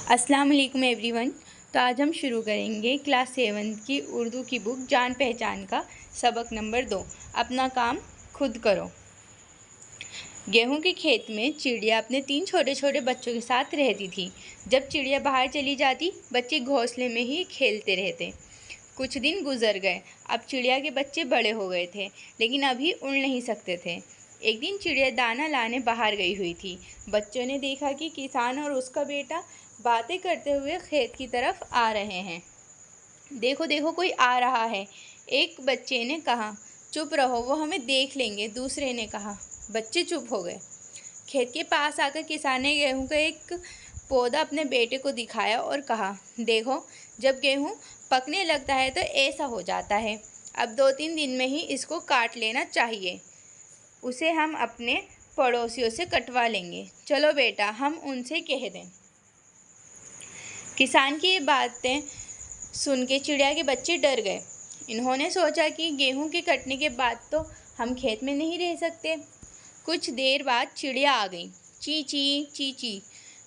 अस्सलाम वालेकुम एवरीवन। तो आज हम शुरू करेंगे क्लास 7 की उर्दू की बुक जान पहचान का सबक नंबर 2, अपना काम खुद करो। गेहूं के खेत में चिड़िया अपने 3 छोटे छोटे बच्चों के साथ रहती थी। जब चिड़िया बाहर चली जाती, बच्चे घोंसले में ही खेलते रहते। कुछ दिन गुजर गए। अब चिड़िया के बच्चे बड़े हो गए थे, लेकिन अभी उड़ नहीं सकते थे। एक दिन चिड़िया दाना लाने बाहर गई हुई थी। बच्चों ने देखा कि किसान और उसका बेटा बातें करते हुए खेत की तरफ आ रहे हैं। देखो देखो, कोई आ रहा है, एक बच्चे ने कहा। चुप रहो, वो हमें देख लेंगे, दूसरे ने कहा। बच्चे चुप हो गए। खेत के पास आकर किसान ने गेहूं का एक पौधा अपने बेटे को दिखाया और कहा, देखो, जब गेहूं पकने लगता है तो ऐसा हो जाता है। अब 2-3 दिन में ही इसको काट लेना चाहिए। उसे हम अपने पड़ोसियों से कटवा लेंगे। चलो बेटा, हम उनसे कह दें। किसान की ये बातें सुन के चिड़िया के बच्चे डर गए। इन्होंने सोचा कि गेहूं के कटने के बाद तो हम खेत में नहीं रह सकते। कुछ देर बाद चिड़िया आ गई। ची ची ची ची।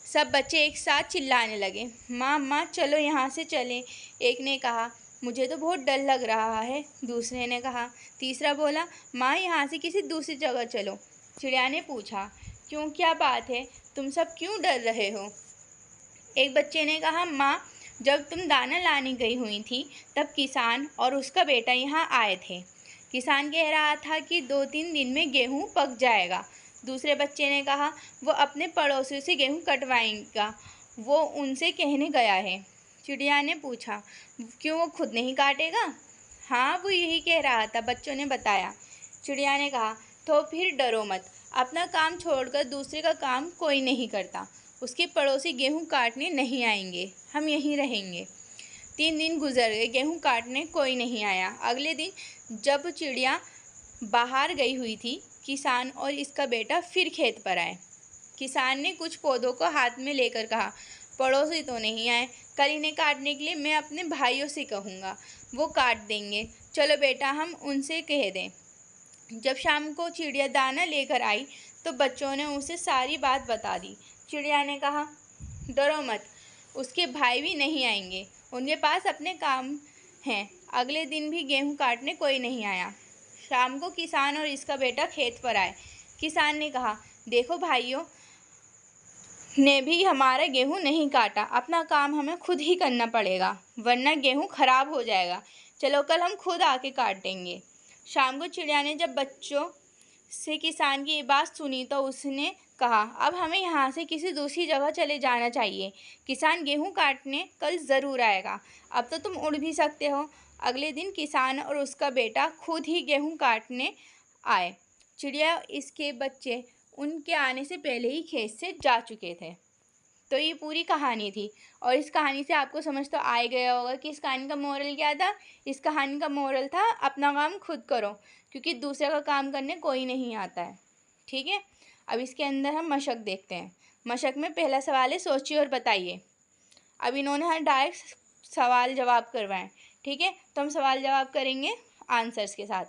सब बच्चे एक साथ चिल्लाने लगे, माँ माँ, चलो यहाँ से चलें। एक ने कहा, मुझे तो बहुत डर लग रहा है। दूसरे ने कहा। तीसरा बोला, माँ, यहाँ से किसी दूसरी जगह चलो। चिड़िया ने पूछा, क्यों, क्या बात है, तुम सब क्यों डर रहे हो? एक बच्चे ने कहा, माँ, जब तुम दाना लाने गई हुई थी तब किसान और उसका बेटा यहाँ आए थे। किसान कह रहा था कि 2-3 दिन में गेहूँ पक जाएगा। दूसरे बच्चे ने कहा, वो अपने पड़ोसियों से गेहूँ कटवाएगा, वो उनसे कहने गया है। चिड़िया ने पूछा, क्यों, वो खुद नहीं काटेगा? हाँ, वो यही कह रहा था, बच्चों ने बताया। चिड़िया ने कहा, तो फिर डरो मत, अपना काम छोड़कर दूसरे का काम कोई नहीं करता। उसके पड़ोसी गेहूं काटने नहीं आएंगे, हम यहीं रहेंगे। 3 दिन गुजर गए, गेहूं काटने कोई नहीं आया। अगले दिन जब चिड़िया बाहर गई हुई थी, किसान और इसका बेटा फिर खेत पर आए। किसान ने कुछ पौधों को हाथ में लेकर कहा, पड़ोसी तो नहीं आए, कल इन्हें काटने के लिए मैं अपने भाइयों से कहूँगा, वो काट देंगे। चलो बेटा, हम उनसे कह दें। जब शाम को चिड़िया दाना लेकर आई तो बच्चों ने उसे सारी बात बता दी। चिड़िया ने कहा, डरो मत, उसके भाई भी नहीं आएंगे, उनके पास अपने काम हैं। अगले दिन भी गेहूं काटने कोई नहीं आया। शाम को किसान और इसका बेटा खेत पर आए। किसान ने कहा, देखो, भाइयों ने भी हमारा गेहूं नहीं काटा, अपना काम हमें खुद ही करना पड़ेगा, वरना गेहूं खराब हो जाएगा। चलो, कल हम खुद आके काट देंगे। शाम को चिड़िया ने जब बच्चों से किसान की ये बात सुनी तो उसने कहा, अब हमें यहाँ से किसी दूसरी जगह चले जाना चाहिए। किसान गेहूं काटने कल ज़रूर आएगा, अब तो तुम उड़ भी सकते हो। अगले दिन किसान और उसका बेटा खुद ही गेहूं काटने आए। चिड़िया इसके बच्चे उनके आने से पहले ही खेत से जा चुके थे। तो ये पूरी कहानी थी, और इस कहानी से आपको समझ तो आ ही गया होगा कि इस कहानी का मोरल क्या था। इस कहानी का मोरल था, अपना काम खुद करो, क्योंकि दूसरे का काम करने कोई नहीं आता है। ठीक है, अब इसके अंदर हम मशक देखते हैं। मशक में पहला सवाल है, सोचिए और बताइए। अब इन्होंने हमें डायरेक्ट सवाल जवाब करवाएं। ठीक है, तो हम सवाल जवाब करेंगे आंसर्स के साथ।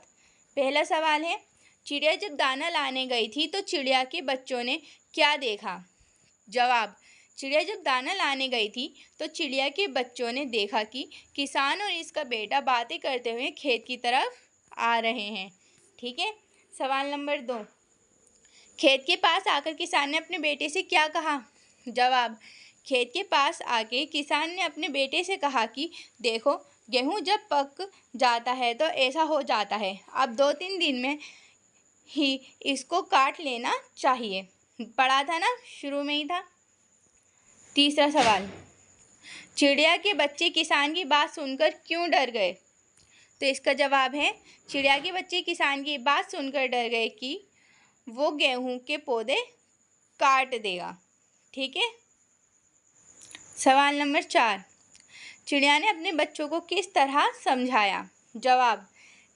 पहला सवाल है, चिड़िया जब दाना लाने गई थी तो चिड़िया के बच्चों ने क्या देखा? जवाब, चिड़िया जब दाना लाने गई थी तो चिड़िया के बच्चों ने देखा कि किसान और इसका बेटा बातें करते हुए खेत की तरफ आ रहे हैं। ठीक है, सवाल नंबर 2, खेत के पास आकर किसान ने अपने बेटे से क्या कहा? जवाब, खेत के पास आके किसान ने अपने बेटे से कहा कि देखो, गेहूं जब पक जाता है तो ऐसा हो जाता है, अब 2-3 दिन में ही इसको काट लेना चाहिए। पढ़ा था ना, शुरू में ही था। तीसरा सवाल, चिड़िया के बच्चे किसान की बात सुनकर क्यों डर गए? तो इसका जवाब है, चिड़िया के बच्चे किसान की बात सुनकर डर गए कि वो गेहूं के पौधे काट देगा। ठीक है, सवाल नंबर 4, चिड़िया ने अपने बच्चों को किस तरह समझाया? जवाब,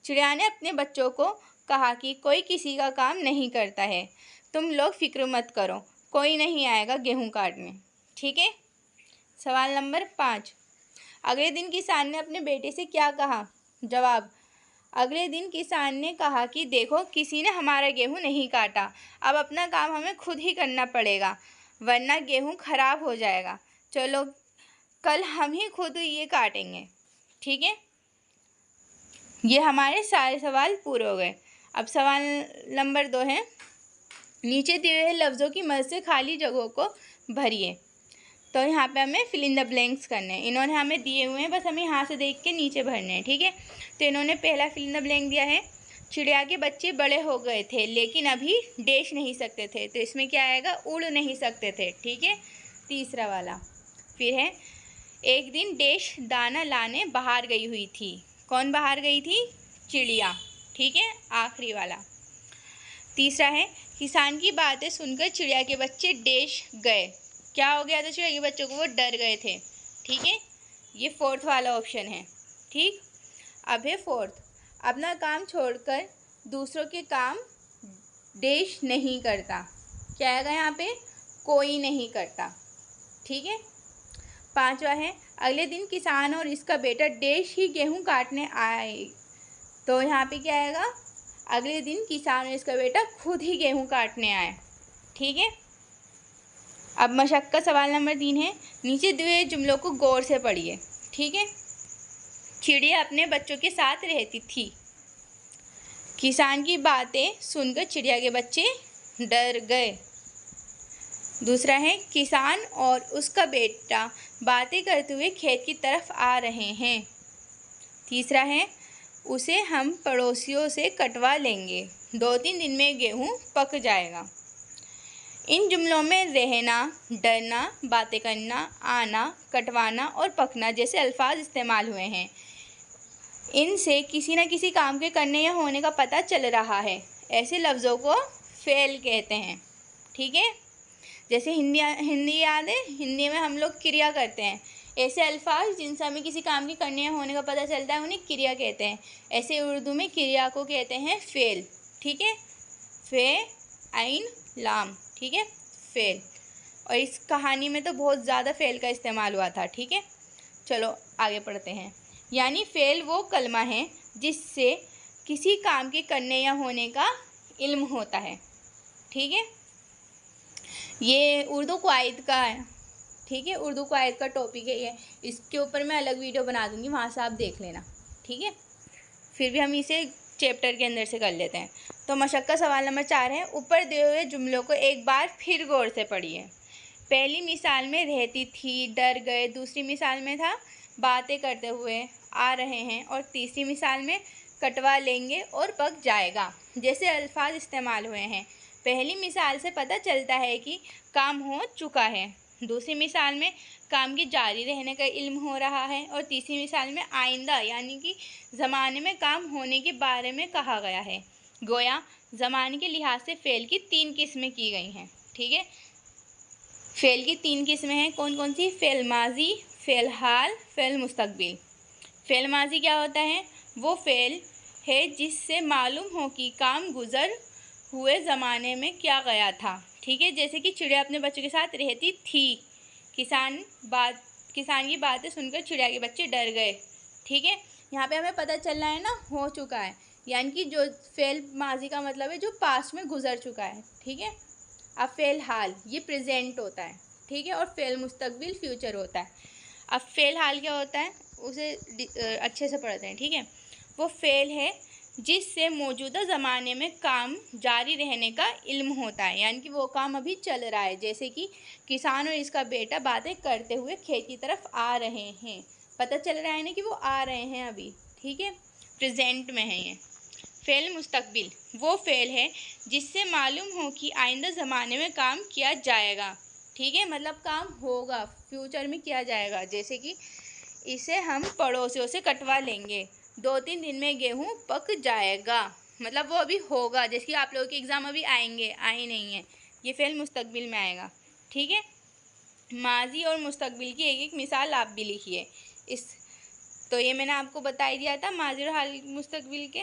चिड़िया ने अपने बच्चों को कहा कि कोई किसी का काम नहीं करता है, तुम लोग फिक्र मत करो, कोई नहीं आएगा गेहूं काटने। ठीक है, सवाल नंबर 5, अगले दिन किसान ने अपने बेटे से क्या कहा? जवाब, अगले दिन किसान ने कहा कि देखो, किसी ने हमारा गेहूं नहीं काटा, अब अपना काम हमें खुद ही करना पड़ेगा, वरना गेहूं खराब हो जाएगा। चलो कल हम ही खुद ये काटेंगे, ठीक है। ये हमारे सारे सवाल पूरे हो गए। अब सवाल नंबर 2 है, नीचे दिए हुए लफ्ज़ों की मदद से खाली जगहों को भरिए। तो यहाँ पे हमें फिल इन द ब्लैंक्स करने हैं। इन्होंने हमें दिए हुए हैं, बस हमें यहाँ से देख के नीचे भरने हैं, ठीक है। तो इन्होंने पहला फिल इन द ब्लैंक दिया है, चिड़िया के बच्चे बड़े हो गए थे लेकिन अभी डैश नहीं सकते थे। तो इसमें क्या आएगा, उड़ नहीं सकते थे, ठीक है। तीसरा वाला फिर है, एक दिन डैश दाना लाने बाहर गई हुई थी। कौन बाहर गई थी, चिड़िया, ठीक है। आखिरी वाला तीसरा है, किसान की बातें सुनकर चिड़िया के बच्चे डैश गए। क्या हो गया था चिड़िया के बच्चों को, वो डर गए थे, ठीक है। ये फोर्थ वाला ऑप्शन है, ठीक। अब है फोर्थ, अपना काम छोड़कर दूसरों के काम डैश नहीं करता। क्या आएगा यहाँ पे, कोई नहीं करता, ठीक है। पांचवा है, अगले दिन किसान और इसका बेटा डैश ही गेहूँ काटने आए। तो यहाँ पे क्या आएगा, अगले दिन किसान और इसका बेटा खुद ही गेहूँ काटने आए, ठीक है। अब मशक्क़त सवाल नंबर 3 है, नीचे दिए हुए जुमलों को गौर से पढ़िए, ठीक है। चिड़िया अपने बच्चों के साथ रहती थी। किसान की बातें सुनकर चिड़िया के बच्चे डर गए। दूसरा है, किसान और उसका बेटा बातें करते हुए खेत की तरफ आ रहे हैं। तीसरा है, उसे हम पड़ोसियों से कटवा लेंगे, 2-3 दिन में गेहूँ पक जाएगा। इन जुमलों में रहना, डरना, बातें करना, आना, कटवाना और पकना जैसे अल्फाज इस्तेमाल हुए हैं। इनसे किसी न किसी काम के करने या होने का पता चल रहा है। ऐसे लफ्ज़ों को फ़ेल कहते हैं, ठीक है। जैसे हिंदी याद है, हिंदी में हम लोग क्रिया करते हैं। ऐसे अल्फाज जिनसे हमें किसी काम के करने या होने का पता चलता है उन्हें क्रिया कहते हैं। ऐसे उर्दू में क्रिया को कहते हैं फ़ेल, ठीक है। फ़े आइन लाम, ठीक है, फ़ेल। और इस कहानी में तो बहुत ज़्यादा फ़ेल का इस्तेमाल हुआ था, ठीक है। चलो आगे पढ़ते हैं। यानी फ़ेल वो कलमा है जिससे किसी काम के करने या होने का इल्म होता है, ठीक है। ये उर्दू क़वाइद का है, ठीक है। उर्दू क़वाइद का टॉपिक है ये, इसके ऊपर मैं अलग वीडियो बना दूँगी, वहाँ से आप देख लेना, ठीक है। फिर भी हम इसे चैप्टर के अंदर से कर लेते हैं। तो मशक्क़त सवाल नंबर 4 है, ऊपर दिए हुए जुमलों को एक बार फिर गौर से पढ़िए। पहली मिसाल में रहती थी, डर गए। दूसरी मिसाल में था बातें करते हुए आ रहे हैं। और तीसरी मिसाल में कटवा लेंगे और पक जाएगा जैसे अल्फाज इस्तेमाल हुए हैं। पहली मिसाल से पता चलता है कि काम हो चुका है। दूसरी मिसाल में काम के जारी रहने का इल्म हो रहा है। और तीसरी मिसाल में आइंदा यानी कि ज़माने में काम होने के बारे में कहा गया है। गोया ज़माने के लिहाज से फ़ेल की 3 किस्में की गई हैं, ठीक है। फ़ेल की 3 किस्में हैं, कौन कौन सी, फ़ेल माजी, फ़ेल हाल, फ़ेल मुस्तकबिल। फ़ेल माजी क्या होता है, वो फ़ेल है जिससे मालूम हो कि काम गुज़र हुए ज़माने में क्या गया था, ठीक है। जैसे कि चिड़िया अपने बच्चों के साथ रहती थी। किसान की बातें सुनकर चिड़िया के बच्चे डर गए, ठीक है। यहाँ पे हमें पता चल रहा है ना, हो चुका है, यानी कि जो फ़ेल माजी का मतलब है जो पास्ट में गुजर चुका है, ठीक है। अब फ़ेल हाल ये प्रेजेंट होता है, ठीक है। और फ़ेल मुस्तकबिल फ्यूचर होता है। अब फ़ेल हाल क्या होता है उसे अच्छे से पढ़ते हैं, ठीक है। वो फ़ेल है जिससे मौजूदा ज़माने में काम जारी रहने का इल्म होता है, यानी कि वो काम अभी चल रहा है। जैसे कि किसान और इसका बेटा बातें करते हुए खेत की तरफ आ रहे हैं, पता चल रहा है ना कि वो आ रहे हैं अभी, ठीक है, प्रेजेंट में है ये। फ़ेल मुस्तकबिल वो फ़ेल है जिससे मालूम हो कि आइंदा ज़माने में काम किया जाएगा, ठीक है, मतलब काम होगा, फ्यूचर में किया जाएगा। जैसे कि इसे हम पड़ोसियों से कटवा लेंगे, 2-3 दिन में गेहूँ पक जाएगा, मतलब वो अभी होगा। जैसे कि आप लोगों के एग्ज़ाम अभी आए नहीं हैं, ये फ़ेल मुस्तकबिल में आएगा, ठीक है। माजी और मुस्तकबिल की एक एक मिसाल आप भी लिखिए। तो ये मैंने आपको बता ही दिया था, माजी और हाल मुस्तकबिल के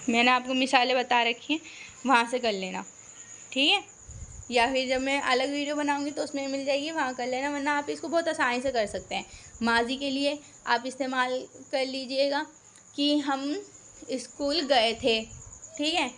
मैंने आपको मिसालें बता रखी हैं, वहाँ से कर लेना, ठीक है। या फिर जब मैं अलग वीडियो बनाऊंगी तो उसमें मिल जाएगी, वहाँ कर लेना, वरना आप इसको बहुत आसानी से कर सकते हैं। माजी के लिए आप इस्तेमाल कर लीजिएगा कि हम स्कूल गए थे, ठीक है।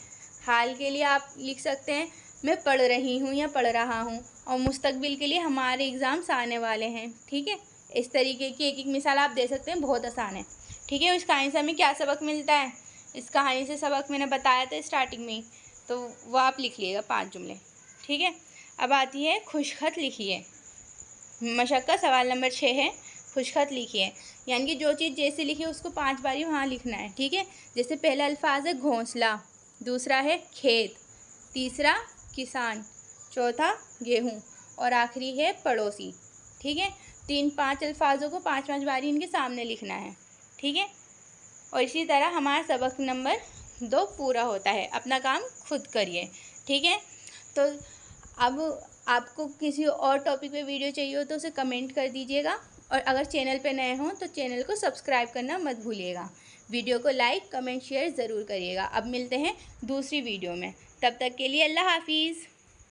हाल के लिए आप लिख सकते हैं मैं पढ़ रही हूँ या पढ़ रहा हूँ। और मुस्तकबिल के लिए हमारे एग्ज़ाम्स आने वाले हैं। ठीक है, इस तरीके की एक एक मिसाल आप दे सकते हैं, बहुत आसान है। ठीक है, इस कहानी से हमें क्या सबक मिलता है, इस कहानी से सबक मैंने बताया था स्टार्टिंग में, तो वो आप लिख लीजिएगा 5 जुमले। ठीक है, अब आती है खुशखत लिखिए। मशक का सवाल नंबर 6 है, खुशखत लिखिए। यानी कि जो चीज़ जैसे लिखी उसको 5 बारी वहाँ लिखना है। ठीक है, जैसे पहला अल्फाज है घोंसला, दूसरा है खेत, तीसरा किसान, चौथा गेहूँ और आखिरी है पड़ोसी। ठीक है, 3-5 अल्फाजों को 5-5 बारी इनके सामने लिखना है। ठीक है, और इसी तरह हमारा सबक नंबर 2 पूरा होता है। अपना काम खुद करिए। ठीक है, तो अब आपको किसी और टॉपिक पे वीडियो चाहिए हो तो उसे कमेंट कर दीजिएगा, और अगर चैनल पे नए हों तो चैनल को सब्सक्राइब करना मत भूलिएगा। वीडियो को लाइक कमेंट शेयर ज़रूर करिएगा। अब मिलते हैं दूसरी वीडियो में, तब तक के लिए अल्लाह हाफिज़।